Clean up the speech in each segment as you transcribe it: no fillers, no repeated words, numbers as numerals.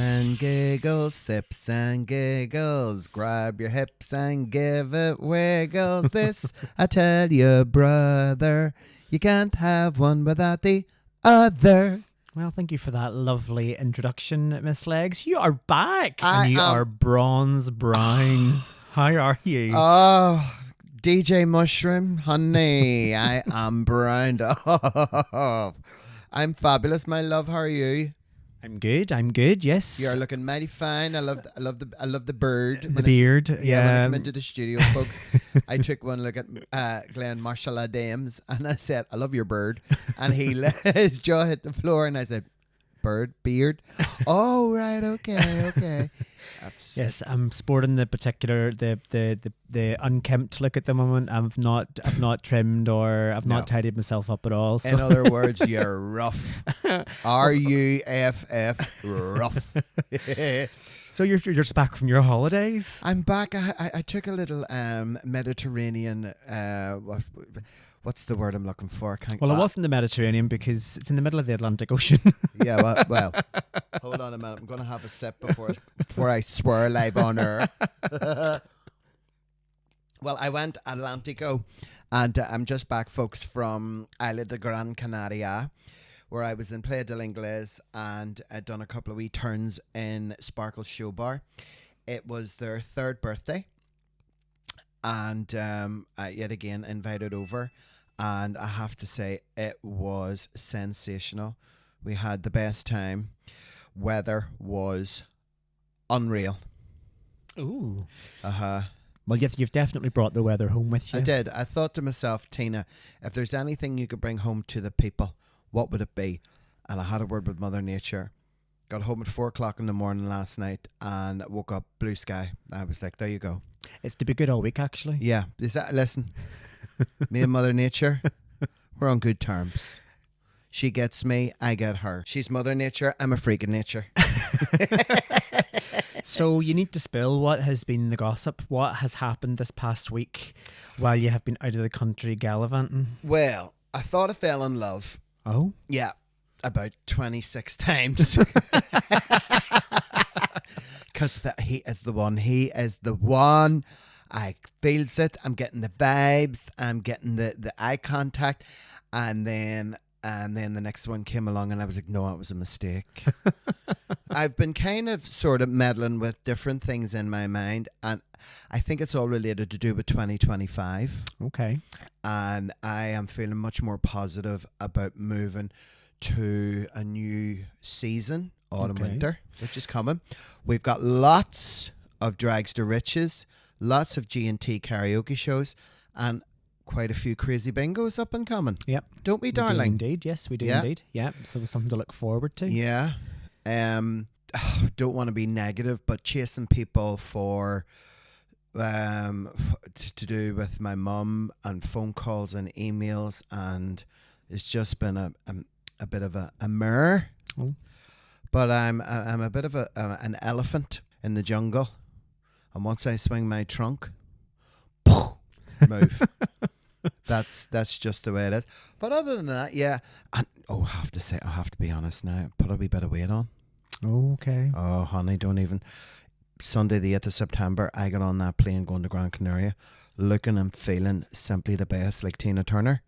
and giggles, sips and giggles. Grab your hips and give it wiggles. This, I tell you, brother, you can't have one without the other. Well, thank you for that lovely introduction, Miss Legs. You are back, I and you am- are bronze brown. How are you? Oh, DJ Mushroom, honey, I am browned off. I'm fabulous, my love. How are you? I'm good. Yes. You're looking mighty fine. I love the bird. The beard. When I come into the studio, folks, I took one look at Glenn Marshall Adams and I said, I love your bird. And he let his jaw hit the floor and I said, bird, beard. Oh, right, okay. Yes, I'm sporting the particular the unkempt look at the moment. I've not trimmed or I've not tidied myself up at all. So. In other words, you're rough. RUFF, rough. So you're just back from your holidays? I'm back. I took a little Mediterranean. What's the word I'm looking for? It wasn't the Mediterranean because it's in the middle of the Atlantic Ocean. Yeah, well, hold on a minute. I'm going to have a sip before I swear live on air. Well, I went Atlantico, and I'm just back, folks, from Isla de Gran Canaria, where I was in Playa del Inglés, and I'd done a couple of wee turns in Sparkle Show Bar. It was their third birthday, and yet again invited over. And I have to say, it was sensational. We had the best time. Weather was unreal. Ooh. Uh-huh. Well, you've definitely brought the weather home with you. I did. I thought to myself, Tina, if there's anything you could bring home to the people, what would it be? And I had a word with Mother Nature. Got home at 4 o'clock in the morning last night and woke up blue sky. I was like, there you go. It's to be good all week, actually. Yeah. Listen, me and Mother Nature, we're on good terms. She gets me, I get her. She's Mother Nature, I'm a freak of nature. So you need to spill what has been the gossip. What has happened this past week while you have been out of the country gallivanting? Well, I thought I fell in love. Oh? Yeah, about 26 times. Because he is the one. He is the one. I feels it. I'm getting the vibes. I'm getting the eye contact. And then the next one came along and I was like, no, it was a mistake. I've been kind of sort of meddling with different things in my mind. And I think it's all related to do with 2025. Okay. And I am feeling much more positive about moving to a new season, autumn-winter, which is coming. We've got lots of Drags to Riches, lots of G&T karaoke shows, and quite a few crazy bingos up and coming. Yep. Don't we, We darling? do indeed. Yes, we do indeed. Yeah. So something to look forward to. Yeah. Don't want to be negative, but chasing people for to do with my mum and phone calls and emails, and it's just been a bit of a mirror. Oh. But I'm a bit of an elephant in the jungle, and once I swing my trunk, move. That's just the way it is. But other than that, yeah. And, I have to say, I have to be honest now. Put a wee bit of weight on. Okay. Oh, honey, don't even. Sunday the 8th of September, I got on that plane going to Gran Canaria, looking and feeling simply the best, like Tina Turner.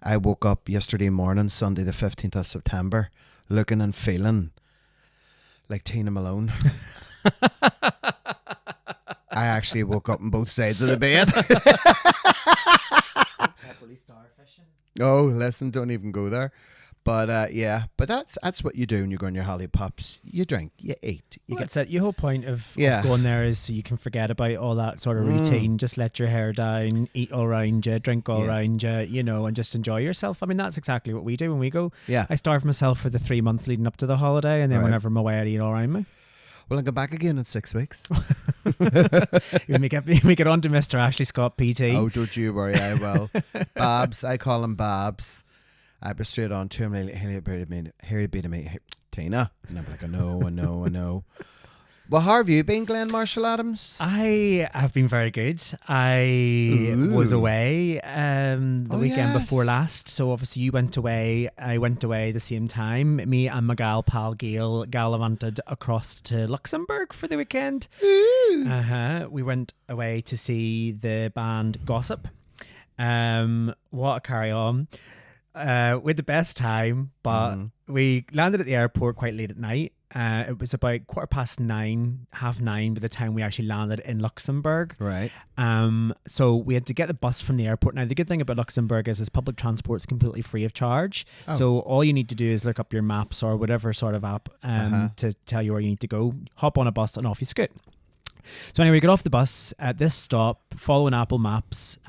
I woke up yesterday morning, Sunday the 15th of September, looking and feeling like Tina Malone. I actually woke up on both sides of the bed. Oh, listen, don't even go there. But yeah, but that's what you do when you go on your holly pops. You drink, you eat. That's it. Your whole point of going there is so you can forget about all that sort of routine. Just let your hair down, eat all around you, drink all around you, and just enjoy yourself. I mean, that's exactly what we do when we go. Yeah. I starve myself for the 3 months leading up to the holiday, and then whenever I'm away, I eat all around me. Well, I'll go back again in 6 weeks. We get on to Mr. Ashley Scott PT. Oh, don't you worry, I will. Babs, I call him Babs. I was straight on to him. He'll be to me, Tina. And I'm like, I know. Well, how have you been, Glenn Marshall Adams? I have been very good. I was away the weekend before last. So obviously you went away. I went away the same time. Me and my gal pal Gail gallivanted across to Luxembourg for the weekend. We went away to see the band Gossip. What a carry on. We had the best time, but we landed at the airport quite late at night. It was about 9:15, 9:30 by the time we actually landed in Luxembourg. Right. So we had to get the bus from the airport. Now, the good thing about Luxembourg is public transport is completely free of charge. Oh. So all you need to do is look up your maps or whatever sort of app to tell you where you need to go. Hop on a bus and off you scoot. So anyway, we got off the bus at this stop, following Apple Maps.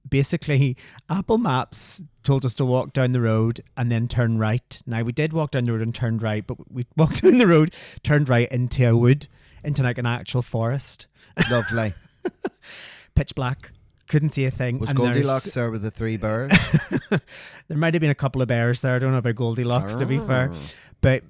Basically, Apple Maps told us to walk down the road and then turn right. Now, we did walk down the road and turned right, but we walked down the road, turned right into a wood, into like an actual forest. Lovely. Pitch black. Couldn't see a thing. Was Goldilocks there with the 3 bears? There might have been a couple of bears there. I don't know about Goldilocks, to be fair. But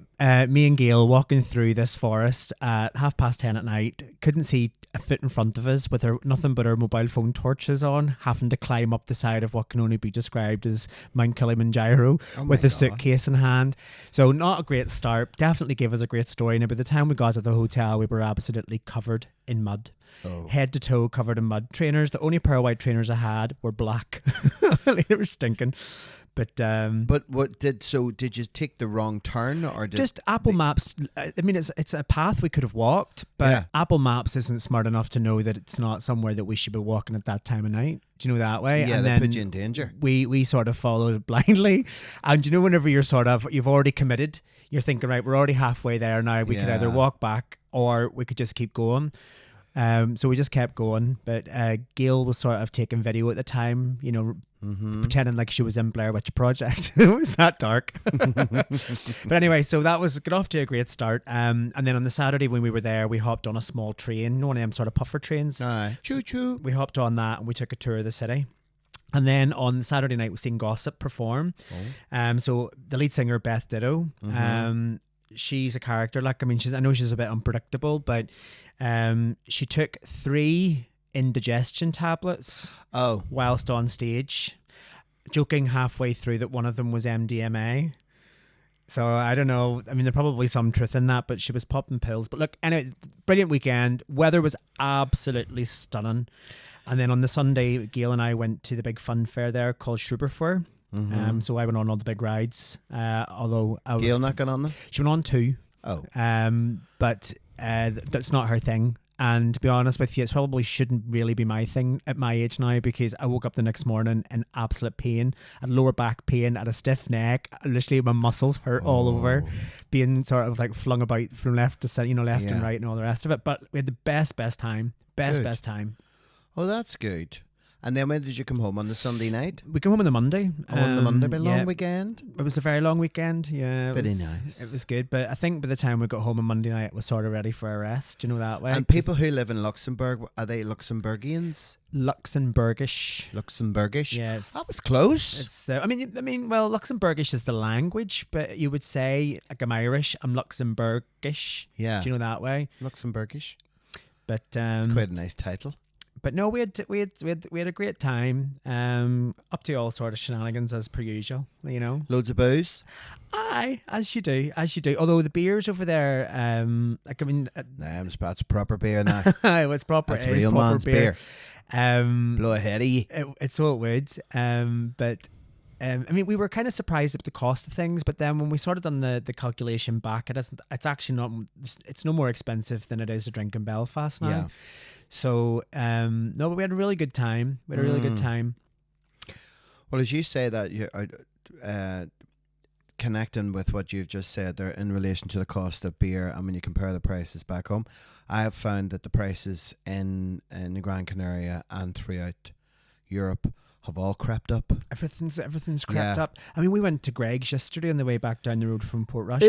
me and Gail walking through this forest at 10:30 at night, couldn't see a foot in front of us with nothing but our mobile phone torches on, having to climb up the side of what can only be described as Mount Kilimanjaro with a suitcase in hand. So not a great start. Definitely gave us a great story. Now by the time we got to the hotel, we were absolutely covered in mud. Head to toe covered in mud. Trainers, the only pair of white trainers I had were black. They were stinking. But what did you take the wrong turn or just Apple Maps? I mean, it's a path we could have walked, but Apple Maps isn't smart enough to know that it's not somewhere that we should be walking at that time of night. Do you know that way? Yeah, and they then put you in danger. We sort of followed blindly, and you know, whenever you've already committed, you're thinking, right, we're already halfway there now. We could either walk back or we could just keep going. So we just kept going, but Gail was sort of taking video at the time, you know, pretending like she was in Blair Witch Project. It was that dark. But anyway, so that got off to a great start. And then on the Saturday when we were there, we hopped on a small train, one of them sort of puffer trains. Choo choo. We hopped on that and we took a tour of the city. And then on Saturday night, we seen Gossip perform. So the lead singer, Beth Ditto, she's a character. Like, I mean, I know she's a bit unpredictable, but she took 3 indigestion tablets whilst on stage, joking halfway through that one of them was MDMA. So I don't know. I mean, there's probably some truth in that, but she was popping pills. But look, anyway, brilliant weekend. Weather was absolutely stunning. And then on the Sunday, Gail and I went to the big fun fair there called Schuberfair. So I went on all the big rides. Although Gail not got on them? She went on 2. But that's not her thing. And to be honest with you, it probably shouldn't really be my thing at my age now, because I woke up the next morning in absolute pain. I had lower back pain, I had a stiff neck. Literally, my muscles hurt all over, being sort of like flung about from left to center, left and right and all the rest of it. But we had the best time. Best time. Oh, that's good. And then when did you come home? On the Sunday night? We came home on the Monday. On the Monday, long weekend? It was a very long weekend, yeah. Very nice. It was good, but I think by the time we got home on Monday night, it was sort of ready for a rest, that way? And people who live in Luxembourg, are they Luxembourgians? Luxembourgish. Yeah. That was close. It's well, Luxembourgish is the language, but you would say, like, I'm Irish, I'm Luxembourgish. Yeah. Do you know that way? Luxembourgish. But it's quite a nice title. But no, we had a great time. Up to all sort of shenanigans as per usual, Loads of booze. Aye, as you do. Although the beers over there, that's proper beer now. It's proper. That's real man's beer. Blow ahead of you. It's so it would. But we were kind of surprised at the cost of things, but then when we sort of done the calculation back, it's actually not. It's no more expensive than it is to drink in Belfast now. Yeah. So, no, but we had a really good time. Well, as you say that, you connecting with what you've just said there in relation to the cost of beer, and when you compare the prices back home, I have found that the prices in Gran Canaria and throughout Europe have all crept up. Everything's crept up. I mean, we went to Greg's yesterday on the way back down the road from Portrush.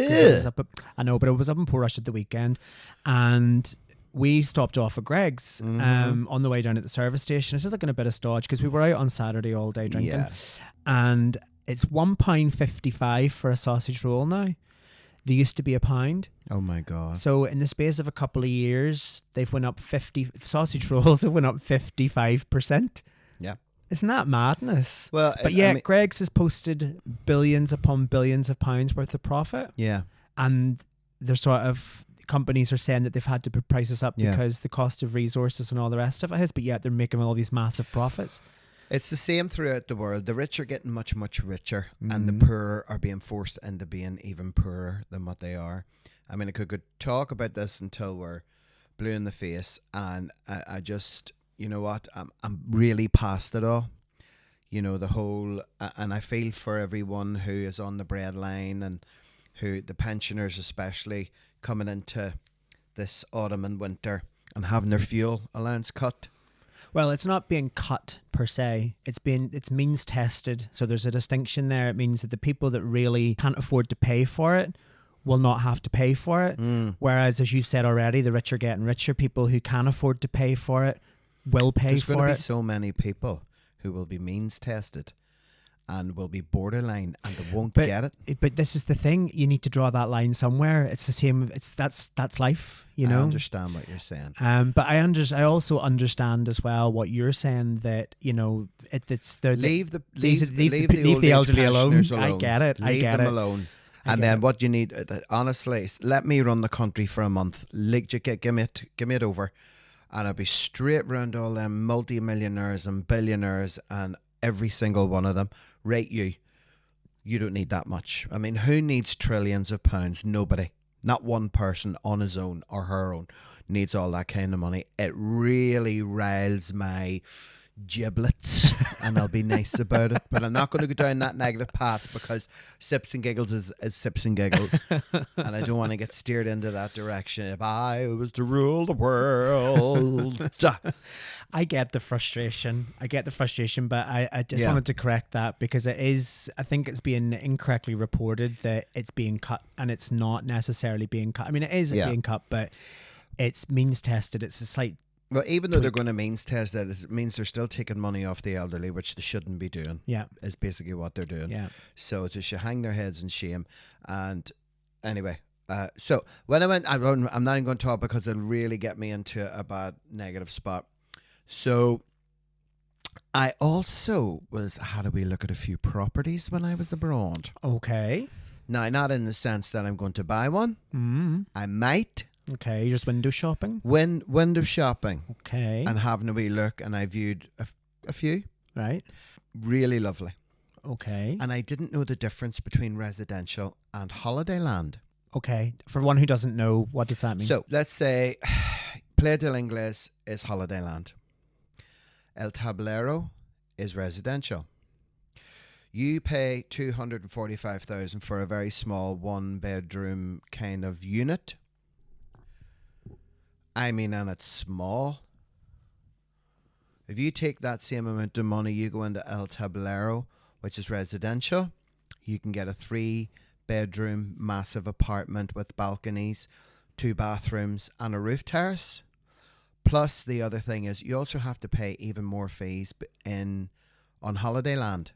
I know, but it was up in Portrush at the weekend, and we stopped off at Greg's on the way down at the service station. It's just like in a bit of stodge because we were out on Saturday all day drinking, and it's £1.55 for a sausage roll now. They used to be £1. Oh my God. So in the space of a couple of years, they've went up 50, sausage rolls have went up 55%. Yeah. Isn't that madness? Well, but yet Greggs has posted billions upon billions of pounds worth of profit. Yeah. And they're sort of, companies are saying that they've had to put prices up because the cost of resources and all the rest of it is, but yet they're making all these massive profits. It's the same throughout the world. The rich are getting much, much richer, and the poor are being forced into being even poorer than what they are. I mean, I could talk about this until we're blue in the face, and I just, you know what, I'm really past it all. You know, the whole, and I feel for everyone who is on the breadline, and who, the pensioners especially, coming into this autumn and winter and having their fuel allowance cut. Well, it's not being cut per se. It's means tested. So there's a distinction there. It means that the people that really can't afford to pay for it will not have to pay for it. Whereas, as you said already, the rich are getting richer. People who can afford to pay for it will pay for it. There's going to be so many people who will be means tested and will be borderline and they won't get it. But this is the thing. You need to draw that line somewhere. It's the same. That's life, you know. I understand what you're saying. But I also understand as well what you're saying, that, you know, it's the leave the elderly alone. I get it. Leave them alone. And then what you need, honestly, let me run the country for a month. Give me it over, and I'll be straight round all them multi-millionaires and billionaires and every single one of them. Rate you. You don't need that much. I mean, who needs trillions of pounds? Nobody. Not one person on his own or her own needs all that kind of money. It really riles my giblets, and I'll be nice about it. But I'm not going to go down that negative path, because Sips and Giggles is Sips and Giggles. And I don't want to get steered into that direction. If I was to rule the world. I get the frustration, but I just wanted to correct that, because I think it's being incorrectly reported that it's being cut, and it's not necessarily being cut. I mean, it is being cut, but it's means tested. It's a slight. Well, even though they're going to means test that, it means they're still taking money off the elderly, which they shouldn't be doing. Yeah. Is basically what they're doing. Yeah. So they should hang their heads in shame. And anyway, so when I went, I'm not even going to talk, because it'll really get me into a bad negative spot. So I also had a wee look at a few properties when I was abroad. Okay. Now, not in the sense that I'm going to buy one. I might. Okay, you're just window shopping? Window shopping. Okay. And having a wee look, and I viewed a few. Right. Really lovely. Okay. And I didn't know the difference between residential and holiday land. Okay. For one who doesn't know, what does that mean? So, let's say Playa del Inglés is holiday land. El Tablero is residential. You pay $245,000 for a very small 1-bedroom kind of unit. I mean, and it's small. If you take that same amount of money, you go into El Tablero, which is residential, you can get a 3-bedroom massive apartment with balconies, 2 bathrooms and a roof terrace. Plus, the other thing is you also have to pay even more fees on holiday land,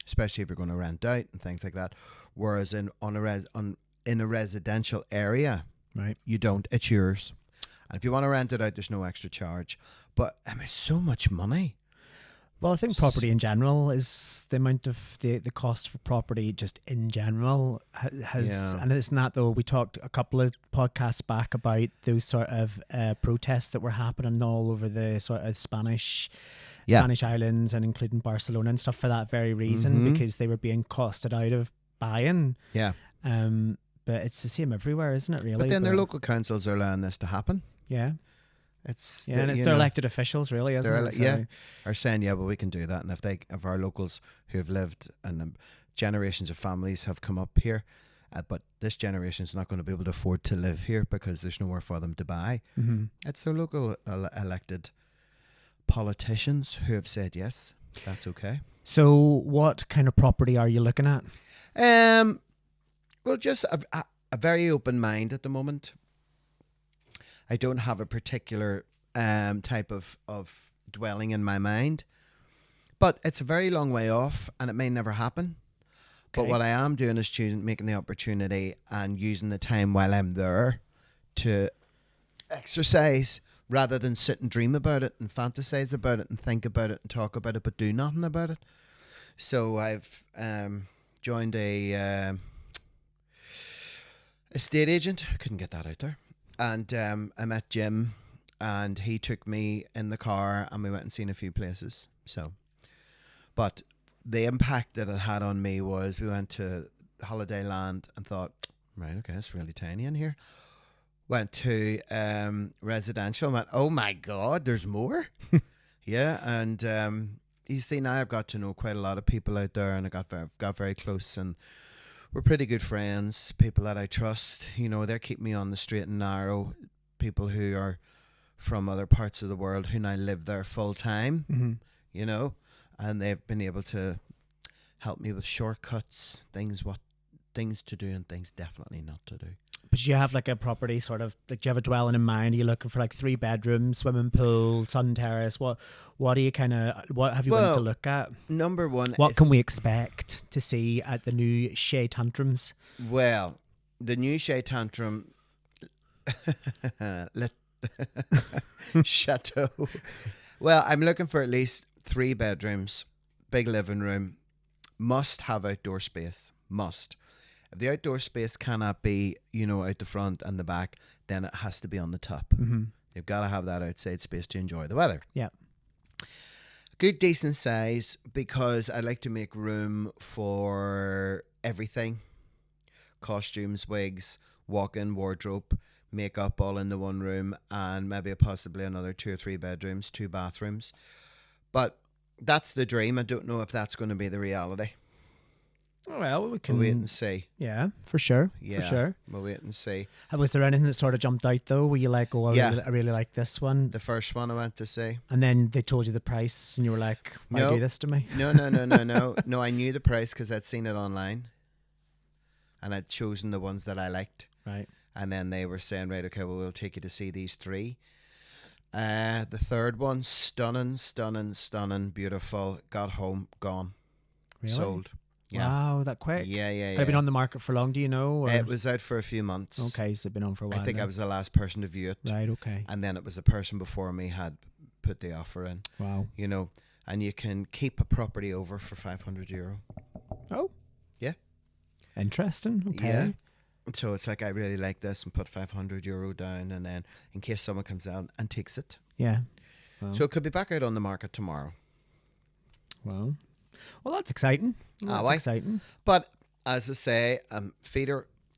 especially if you're going to rent out and things like that. Whereas in a residential area, right, you don't. It's yours. And if you want to rent it out, there's no extra charge. But I mean, so much money. Well, I think property in general is the amount of the cost for property just in general has, and it's not, though. We talked a couple of podcasts back about those sort of protests that were happening all over the sort of Spanish islands, and including Barcelona and stuff, for that very reason, because they were being costed out of buying. Yeah. But it's the same everywhere, isn't it, really? But then their local councils are allowing this to happen. Yeah. And it's their elected officials, really, isn't it? Yeah, are saying, well, we can do that. And if our locals who have lived, and generations of families have come up here, but this generation is not going to be able to afford to live here because there's nowhere for them to buy. It's their local elected politicians who have said, yes, that's okay. So what kind of property are you looking at? Well, just a very open mind at the moment. I don't have a particular type of dwelling in my mind, but it's a very long way off, and it may never happen. But what I am doing is making the opportunity and using the time while I'm there to exercise rather than sit and dream about it and fantasize about it and think about it and talk about it but do nothing about it. So I've joined a estate agent. Couldn't get that out there. And I met Jim, and he took me in the car and we went and seen a few places. So, but the impact that it had on me was we went to Holiday Land and thought, right, okay, it's really tiny in here. Went to residential and went, oh my God, there's more. Yeah, and you see, now I've got to know quite a lot of people out there, and I got very close, and we're pretty good friends, people that I trust. You know, they're keeping me on the straight and narrow, people who are from other parts of the world who now live there full time, you know, and they've been able to help me with shortcuts, things to do and things definitely not to do. But you have like a property sort of, like, do you have a dwelling in mind? Are you looking for like 3 bedrooms, swimming pool, sun terrace? What are you what have you wanted to look at? Number one, what can we expect to see at the new Shea Tantrums? Well, the new Shea Tantrum Chateau. Well, I'm looking for at least 3 bedrooms, big living room, must have outdoor space, must. If the outdoor space cannot be, you know, out the front and the back, then it has to be on the top. You've got to have that outside space to enjoy the weather. Yeah. Good, decent size, because I like to make room for everything. Costumes, wigs, walk-in wardrobe, makeup, all in the one room, and maybe possibly another 2 or 3 bedrooms, 2 bathrooms. But that's the dream. I don't know if that's going to be the reality. Well, we can we'll wait and see. Yeah, for sure. Yeah, for sure. We'll wait and see. Was there anything that sort of jumped out though? Were you like, oh, I really like this one? The first one I went to see. And then they told you the price and you were like, why do this to me? No. No, I knew the price because I'd seen it online. And I'd chosen the ones that I liked. Right. And then they were saying, right, okay, well, we'll take you to see these 3. The third one, stunning, beautiful. Got home, gone. Really? Sold. Yeah. Wow, that quick? Yeah. Had it been on the market for long, do you know? Or? It was out for a few months. Okay, so it's been on for a while. I think then. I was the last person to view it. Right, okay. And then it was the person before me had put the offer in. Wow. You know, and you can keep a property over for €500. Oh. Yeah. Interesting. Okay. Yeah. So it's like, I really like this, and put €500 down, and then in case someone comes out and takes it. Yeah. Well. So it could be back out on the market tomorrow. Well, that's exciting. That's exciting. But as I say,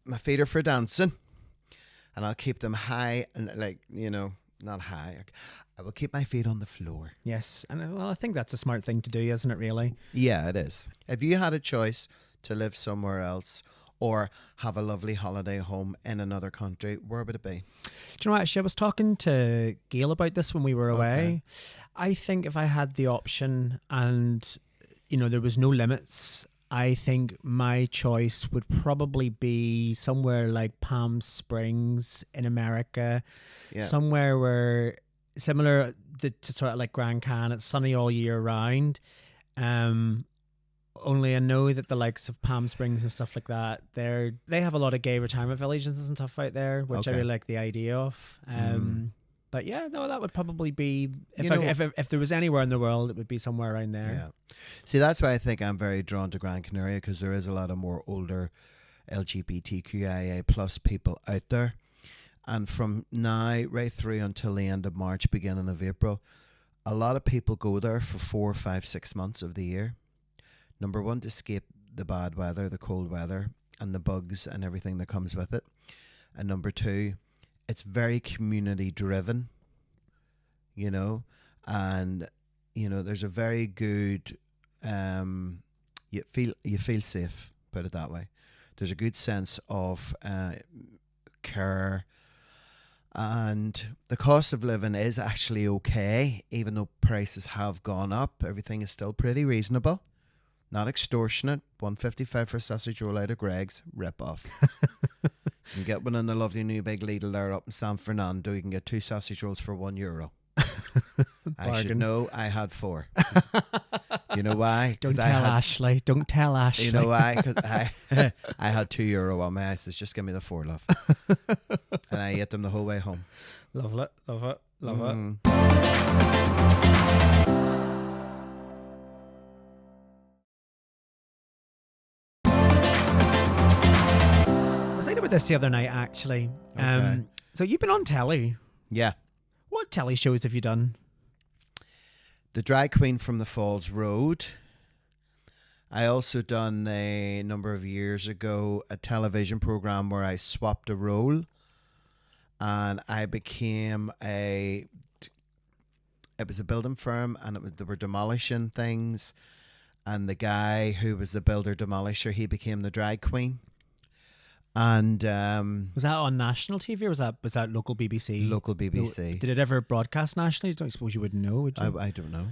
my feet are for dancing, and I'll keep them high, and like, you know, not high. I will keep my feet on the floor. Yes, and well, I think that's a smart thing to do, isn't it? Really? Yeah, it is. If you had a choice to live somewhere else or have a lovely holiday home in another country, where would it be? Do you know, actually, I was talking to Gail about this when we were away. Okay. I think if I had the option and, you know, there was no limits, I think my choice would probably be somewhere like Palm Springs in America. Yeah. Somewhere where, similar to sort of like Gran Canaria, it's sunny all year round. Only I know that the likes of Palm Springs and stuff like that, they have a lot of gay retirement villages and stuff out there, which I really like the idea of. But yeah, no, that would probably be, if there was anywhere in the world, it would be somewhere around there. Yeah. See, that's why I think I'm very drawn to Gran Canaria, because there is a lot of more older LGBTQIA plus people out there. And from now right through until the end of March, beginning of April, a lot of people go there for 4, 5, 6 months of the year. Number one, to escape the bad weather, the cold weather, and the bugs and everything that comes with it. And number two, it's very community driven, you know, and, you know, there's a very good, you feel safe, put it that way. There's a good sense of care, and the cost of living is actually okay, even though prices have gone up. Everything is still pretty reasonable. Not extortionate. $1.55 for a sausage roll out of Greg's. Rip off. You can get one in the lovely new big Lidl there up in San Fernando. You can get 2 sausage rolls for €1. I should know. I had 4. You know why? Don't tell Ashley. Don't tell Ashley. You know why? Because I had €2 on my eyes. It's just give me the 4, love. And I ate them the whole way home. Love it. Love it. Love it. I was thinking about this the other night, actually. Okay. So you've been on telly. Yeah. What telly shows have you done? The Drag Queen from the Falls Road. I also done a number of years ago a television program where I swapped a role, and I became it was a building firm, and they were demolishing things, and the guy who was the builder demolisher, he became the drag queen. And was that on national TV or was that local BBC? Local BBC. Did it ever broadcast nationally? I don't suppose you wouldn't know, would you? I don't know.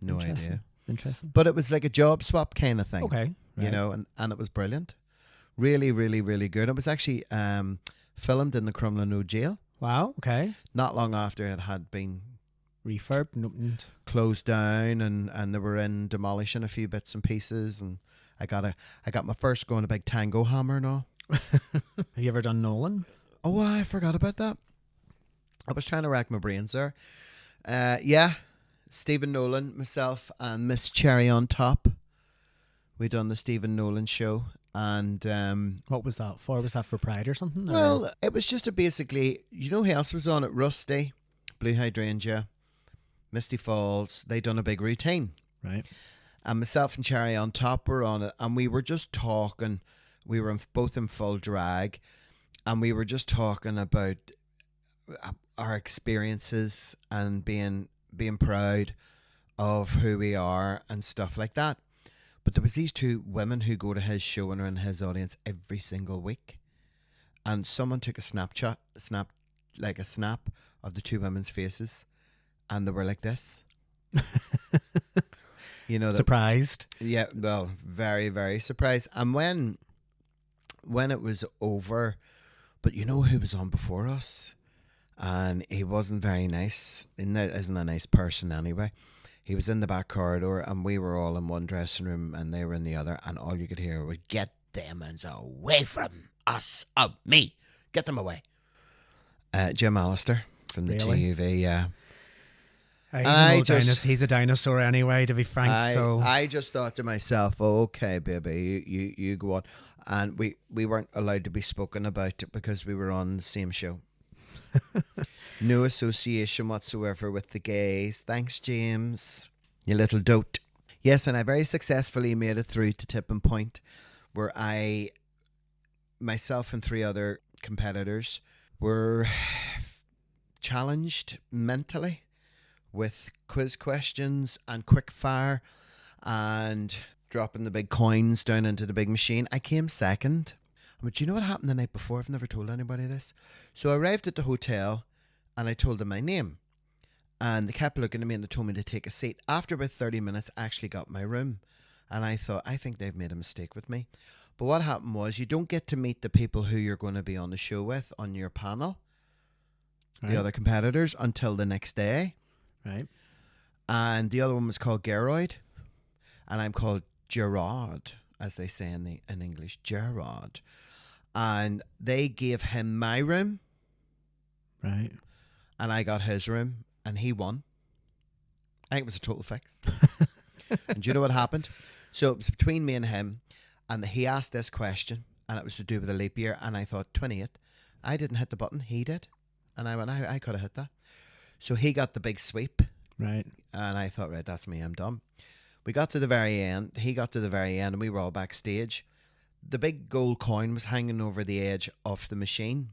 No idea. Interesting. But it was like a job swap kind of thing. Okay. Right. You know, and it was brilliant. Really, really, really good. It was actually filmed in the Crumlin Road jail. Wow, okay. Not long after it had been refurbed and opened. Closed down, and they were in demolishing a few bits and pieces, and I got my first go on a big tango hammer and all. Have you ever done Nolan? Oh, I forgot about that. I was trying to rack my brains there. Yeah, Stephen Nolan, myself, and Miss Cherry on Top. We done the Stephen Nolan show, and what was that for? Was that for Pride or something? Well, it was just basically, you know who else was on it? Rusty, Blue Hydrangea, Misty Falls. They done a big routine, right? And myself and Cherry on Top were on it, and we were just talking. We were both in full drag, and we were just talking about our experiences and being proud of who we are and stuff like that. But there was these two women who go to his show and are in his audience every single week, and someone took a snap of the two women's faces, and they were like this. You know, surprised. Yeah, well, very, very surprised. And when it was over, but you know who was on before us, and he wasn't very nice. Isn't a nice person anyway. He was in the back corridor, and we were all in one dressing room, and they were in the other, and all you could hear was, "Get them away from us, of me, get them away." Jim Allister from the TV, yeah. He's a dinosaur anyway, to be frank. I just thought to myself, oh, okay, baby, you go on. And we weren't allowed to be spoken about it because we were on the same show. No association whatsoever with the gays. Thanks, James. You little dote. Yes, and I very successfully made it through to tipping point, where myself and 3 other competitors were challenged mentally with quiz questions and quick fire and dropping the big coins down into the big machine. I came second. But do you know what happened the night before? I've never told anybody this. So I arrived at the hotel and I told them my name. And they kept looking at me and they told me to take a seat. After about 30 minutes, I actually got my room. And I thought, I think they've made a mistake with me. But what happened was, you don't get to meet the people who you're going to be on the show with on your panel, right, the other competitors, until the next day. Right. And the other one was called Geroid. And I'm called Gerard, as they say in English, Gerard. And they gave him my room. Right. And I got his room. And he won. I think it was a total fix. And do you know what happened? So it was between me and him. And he asked this question. And it was to do with a leap year. And I thought, 28. I didn't hit the button. He did. And I went, I could have hit that. So he got the big sweep. Right. And I thought, right, that's me. I'm done. We got to the very end. He got to the very end. And we were all backstage. The big gold coin was hanging over the edge of the machine.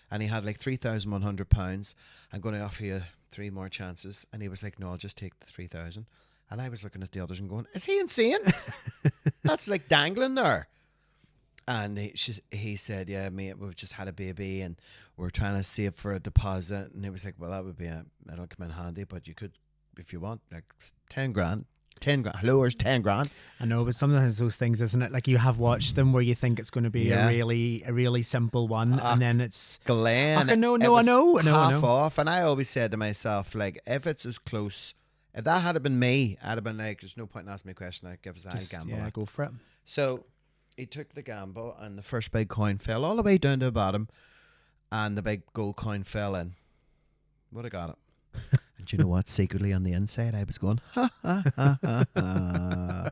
And he had like £3,100. I'm going to offer you 3 more chances. And he was like, no, I'll just take the 3,000. And I was looking at the others and going, is he insane? That's like dangling there. And he said, yeah, mate, we've just had a baby and we're trying to save for a deposit. And he was like, well, that would be it'll come in handy, but you could, if you want, like 10 grand. 10 grand. Hello, there's 10 grand. I know, but sometimes those things, isn't it? Like, you have watched them where you think it's going to be a really simple one, and then it's Glenn. I know. Half off. And I always said to myself, like, if it's as close If that had been me, I'd have been like, there's no point in asking me a question. I'd give us a gamble. Yeah, go for it. So he took the gamble, and the first big coin fell all the way down to the bottom, and the big gold coin fell in. Would have got it. And you know what? Secretly on the inside, I was going, ha, ha, ha, ha, ha.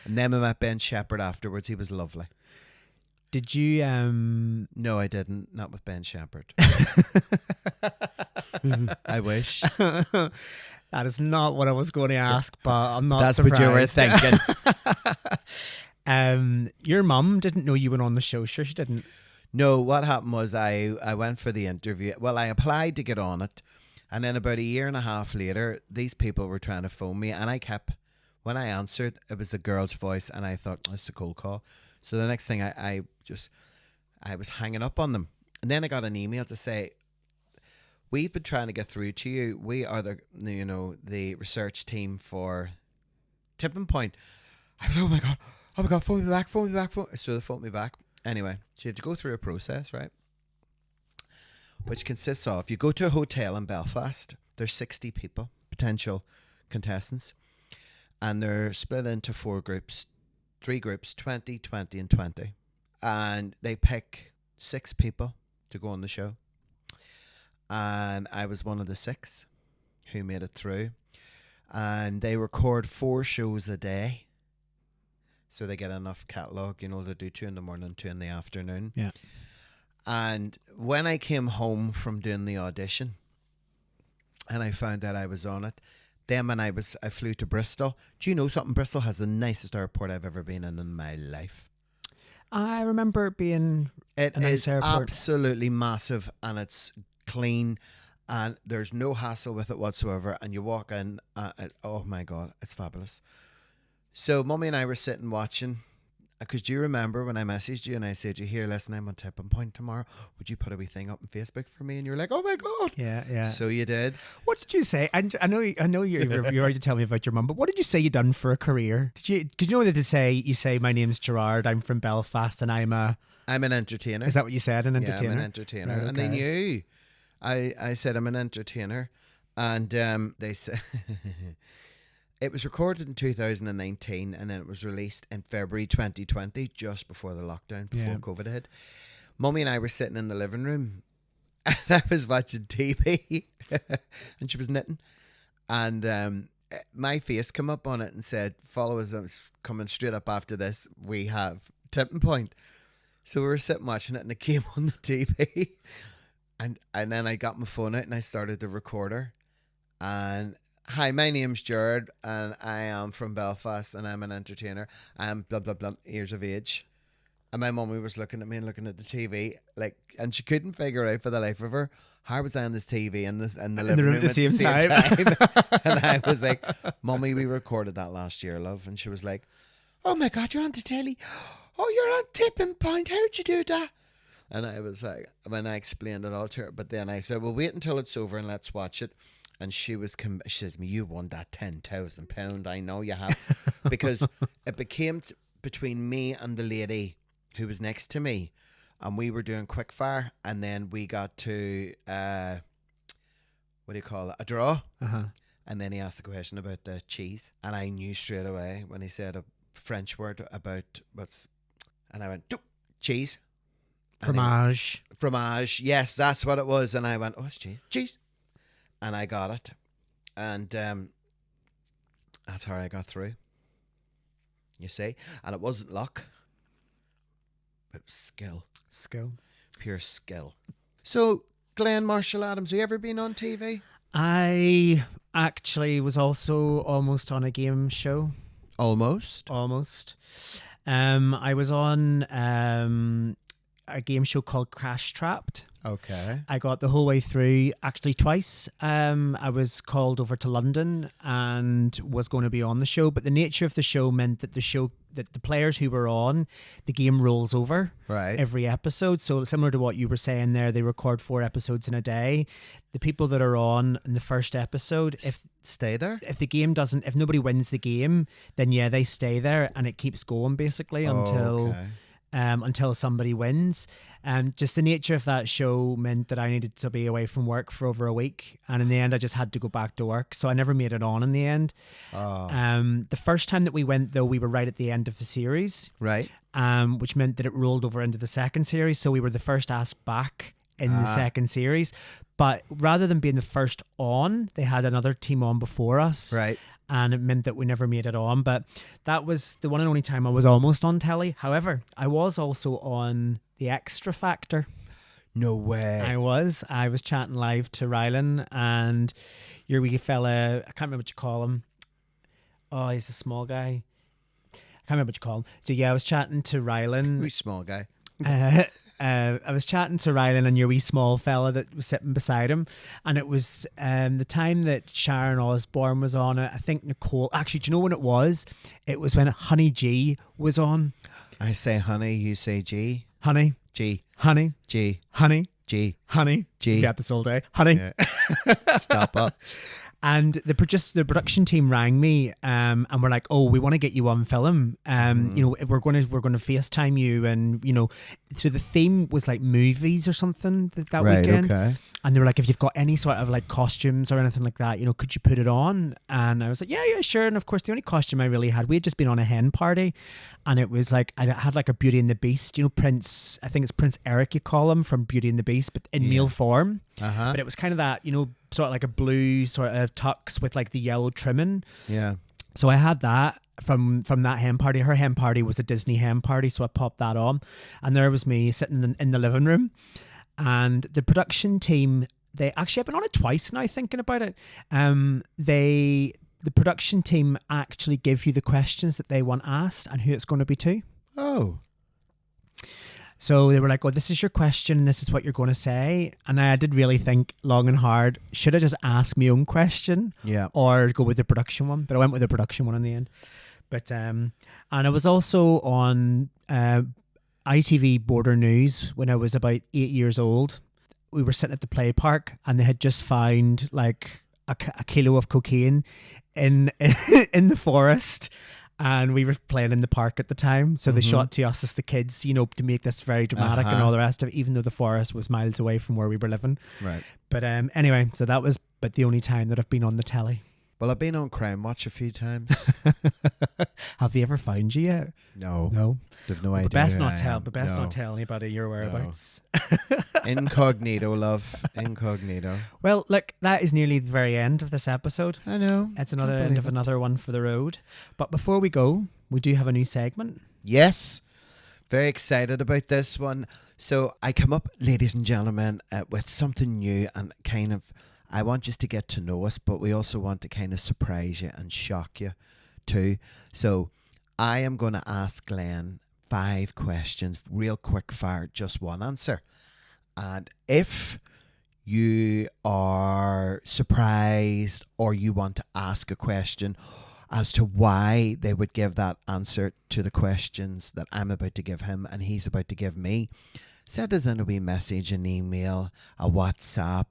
And then we met Ben Shepherd afterwards. He was lovely. Did you? No, I didn't. Not with Ben Shepherd. I wish. That is not what I was going to ask, but I'm not. That's surprised. what you were thinking. Your mum didn't know you went on the show. Sure, she didn't. No, what happened was I went for the interview. Well, I applied to get on it, and then about a year and a half later, these people were trying to phone me, and when I answered, it was a girl's voice, and I thought, oh, it's a cold call. So the next thing I was hanging up on them, and then I got an email to say, we've been trying to get through to you. We are the research team for Tipping Point. I was, oh my god, phone me back. So they phoned me back. Anyway, so you have to go through a process, right? Which consists of, you go to a hotel in Belfast, there's 60 people, potential contestants, and they're split into 3 groups, 20, 20, and 20. And they pick 6 people to go on the show. And I was one of the 6 who made it through. And they record 4 shows a day. So they get enough catalogue, to do 2 in the morning, 2 in the afternoon. Yeah. And when I came home from doing the audition and I found out I was on it, then when I flew to Bristol. Do you know something? Bristol has the nicest airport I've ever been in my life. I remember it being a nice airport. It is absolutely massive, and it's clean, and there's no hassle with it whatsoever. And you walk in, oh my God, it's fabulous. So Mummy and I were sitting watching, because do you remember when I messaged you and I said, listen, I'm on Tipping Point tomorrow. Would you put a wee thing up on Facebook for me? And you're like, oh my God. Yeah. So you did. What did you say? And I know you're already to tell me about your mum, but what did you say you done for a career? Because you know that you say, my name's Gerard, I'm from Belfast, and I'm an entertainer. Is that what you said? An entertainer? Yeah, I'm an entertainer. Right, okay. And they knew. I said I'm an entertainer. And they said... It was recorded in 2019, and then it was released in February 2020, just before the lockdown, before COVID hit. Mummy and I were sitting in the living room, and I was watching TV, and she was knitting. And my face came up on it and said, follow us, coming straight up after this, we have Tipping Point. So we were sitting watching it, and it came on the TV. And then I got my phone out, and I started the recorder. And... Hi, my name's Jared, and I am from Belfast, and I'm an entertainer. I'm blah, blah, blah, years of age. And my mummy was looking at me and looking at the TV, and she couldn't figure out for the life of her, how was I on this TV in the living room at the same time? And I was like, Mummy, we recorded that last year, love. And she was like, oh my God, you're on the telly. Oh, you're on Tipping Point. How'd you do that? And I was like, when I explained it all to her, but then I said, well, wait until it's over and let's watch it. And she says, you won that £10,000. I know you have. Because it became between me and the lady who was next to me. And we were doing quickfire. And then we got to, a draw. Uh-huh. And then he asked the question about the cheese. And I knew straight away when he said a French word about and I went, cheese. Fromage. Fromage. Yes, that's what it was. And I went, oh, it's cheese. Cheese. And I got it. And that's how I got through. You see? And it wasn't luck. It was skill. Skill. Pure skill. So, Glenn Marshall Adams, have you ever been on TV? I actually was also almost on a game show. Almost? Almost. I was on a game show called Crash Trapped. Okay. I got the whole way through, actually twice. I was called over to London and was going to be on the show, but the nature of the show meant that the players who were on, the game rolls over every episode. So similar to what you were saying there, they record 4 episodes in a day. The people that are on in the first episode, stay there. If nobody wins the game, then they stay there, and it keeps going basically until somebody wins. Just the nature of that show meant that I needed to be away from work for over a week. And in the end, I just had to go back to work. So I never made it on in the end. Oh. The first time that we went, though, we were right at the end of the series. Right. Which meant that it rolled over into the second series. So we were the first asked back in the second series. But rather than being the first on, they had another team on before us. Right. And it meant that we never made it on. But that was the one and only time I was almost on telly. However, I was also on The Extra Factor. No way. I was chatting live to Rylan and your wee fella, I can't remember what you call him. Oh, he's a small guy. I can't remember what you call him. So yeah, I was chatting to Rylan. Wee small guy. I was chatting to Rylan and your wee small fella that was sitting beside him, and it was the time that Sharon Osbourne was on it. I think Nicole. Actually, do you know when it was? It was when Honey G was on. I say honey, you say G. Honey G. Honey G. Honey G. Honey G. You got this all day. Honey. Yeah. Stop up. And the production team rang me, and we're like, "Oh, we want to get you on film. You know, we're going to FaceTime you, and you know." So the theme was like movies or something that Right, weekend. okay. And they were like, "If you've got any sort of like costumes or anything like that, you know, could you put it on?" And I was like, "Yeah, sure." And of course, the only costume I really had, we had just been on a hen party, and it was like I had like a Beauty and the Beast, you know, Prince. I think it's Prince Eric you call him from Beauty and the Beast, but in male form. But it was kind of that, you know, sort of like a blue sort of tux with like the yellow trimming. Yeah. So I had that from that hen party. Her hen party was a Disney hen party, so I popped that on, and there was me sitting in the living room, and the production team. They actually, I've been on it twice now thinking about it. The production team actually give you the questions that they want asked and who it's going to be to. Oh. So they were like, "Oh, this is your question. This is what you're going to say." And I did really think long and hard. Should I just ask my own question? Yeah. Or go with the production one? But I went with the production one in the end. But and I was also on ITV Border News when I was about 8 years old. We were sitting at the play park, and they had just found like a kilo of cocaine in in the forest. And we were playing in the park at the time. So they shot to us as the kids, you know, to make this very dramatic and all the rest of it, even though the forest was miles away from where we were living. Right. But anyway, so that was the only time that I've been on the telly. Well, I've been on Crime Watch a few times. Have they ever found you yet? No. They've no idea. But best not tell anybody your whereabouts. No. Incognito, love. Incognito. Well, look, that is nearly the very end of this episode. I know. It's another end of another one for the road. But before we go, we do have a new segment. Yes. Very excited about this one. So I come up, ladies and gentlemen, with something new and kind of, I want you to get to know us, but we also want to kind of surprise you and shock you too. So I am going to ask Glenn 5 questions, real quick fire, just one answer. And if you are surprised or you want to ask a question as to why they would give that answer to the questions that I'm about to give him and he's about to give me, send us in a wee message, an email, a WhatsApp.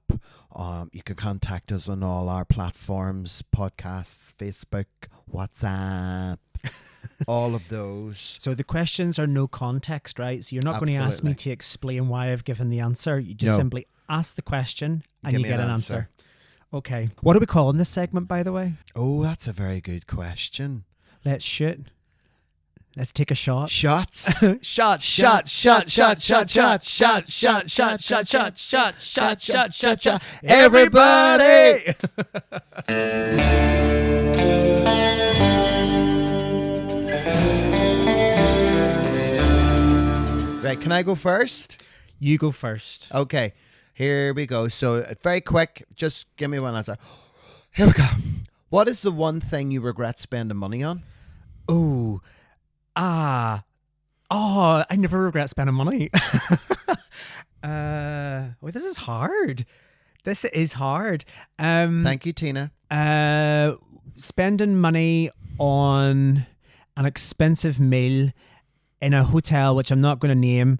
You can contact us on all our platforms, podcasts, Facebook, WhatsApp, all of those. So the questions are no context, right? So you're not going to ask me to explain why I've given the answer. You just simply ask the question and you get an answer. Okay. What are we calling this segment, by the way? Oh, that's a very good question. Let's shoot. Let's take a shot. Shots. Shot. Everybody. Right, can I go first? You go first. Okay, here we go. So very quick, just give me one answer. Here we go. What is the one thing you regret spending money on? I never regret spending money. This is hard. This is hard. Thank you, Tina. Spending money on an expensive meal in a hotel, which I'm not going to name,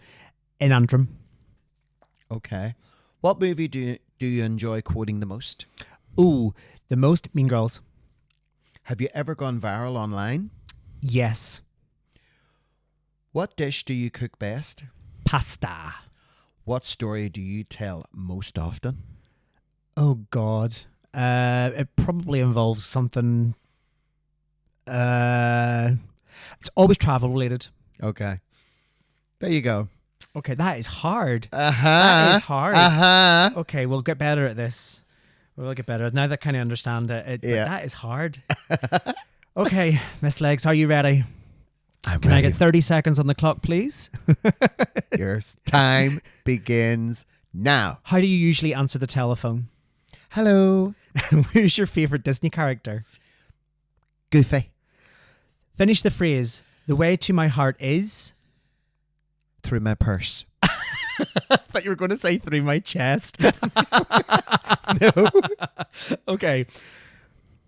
in Antrim. Okay. What movie do you enjoy quoting the most? The most, Mean Girls. Have you ever gone viral online? Yes. What dish do you cook best? Pasta. What story do you tell most often? Oh, God. It probably involves something... it's always travel related. Okay. There you go. Okay, that is hard. Uh-huh. That is hard. Uh-huh. Okay, we'll get better at this. We'll get better. Now that I kind of understand it, but that is hard. Okay, Miss Legs, are you ready? Can I get 30 seconds on the clock, please? Your time begins now. How do you usually answer the telephone? Hello. Who's your favourite Disney character? Goofy. Finish the phrase. The way to my heart is... Through my purse. I thought you were going to say through my chest. No. Okay.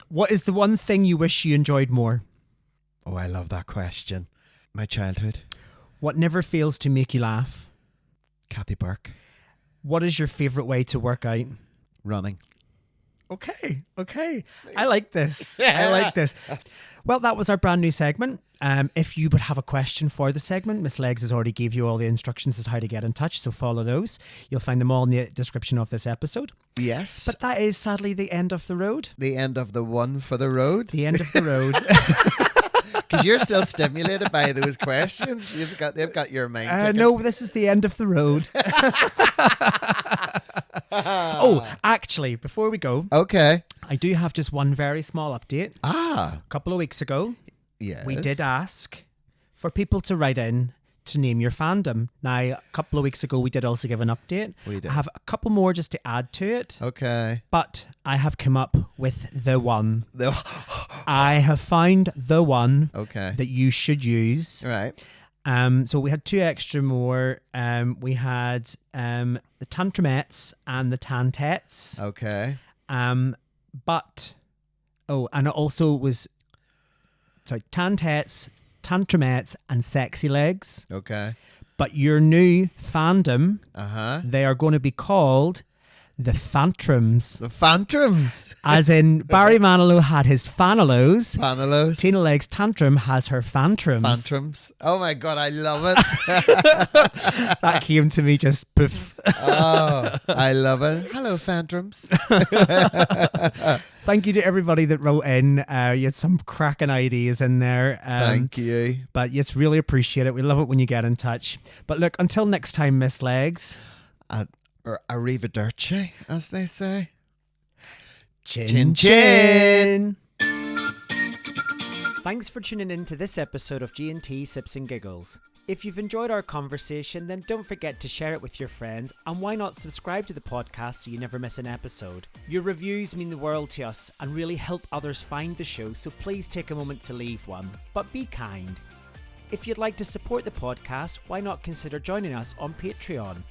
What is the one thing you wish you enjoyed more? Oh, I love that question. My childhood. What never fails to make you laugh? Kathy Burke. What is your favourite way to work out? Running. Okay. I like this. I like this. Well, that was our brand new segment. If you would have a question for the segment, Miss Legs has already gave you all the instructions as to how to get in touch, so follow those. You'll find them all in the description of this episode. Yes. But that is sadly the end of the road. The end of the one for the road. The end of the road. Because you're still stimulated by those questions. They've got your mind. No, this is the end of the road. Oh, actually, before we go, okay, I do have just one very small update. A couple of weeks ago, yes, we did ask for people to write in to name your fandom. Now, a couple of weeks ago, we did also give an update. We did. I have a couple more just to add to it. Okay. But I have come up with the one. I have found the one that you should use. Right. So we had two extra more. We had the Tantramettes and the Tantettes. Okay. And it also was Tantettes, Tantramettes, and Sexy Legs. Okay. But your new fandom, they are going to be called the Fantrums. The Fantrums. As in Barry Manilow had his Fanalos. Fanalos. Tina Legs Tantrum has her Fantrums. Fantrums. Oh my God, I love it. That came to me just poof. Oh, I love it. Hello, Fantrums. Thank you to everybody that wrote in. You had some cracking ideas in there. Thank you. But yes, really appreciate it. We love it when you get in touch. But look, until next time, Miss Legs. Or arrivederci, as they say. Chin chin. chin. Thanks for tuning in to this episode of G&T Sips and Giggles. If you've enjoyed our conversation, then don't forget to share it with your friends, and why not subscribe to the podcast so you never miss an episode. Your reviews mean the world to us and really help others find the show, so please take a moment to leave one. But be kind. If you'd like to support the podcast, why not consider joining us on Patreon?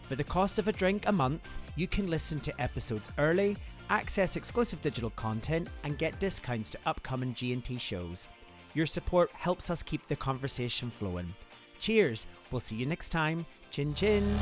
For the cost of a drink a month, you can listen to episodes early, access exclusive digital content, and get discounts to upcoming G&T shows. Your support helps us keep the conversation flowing. Cheers, we'll see you next time. Chin chin.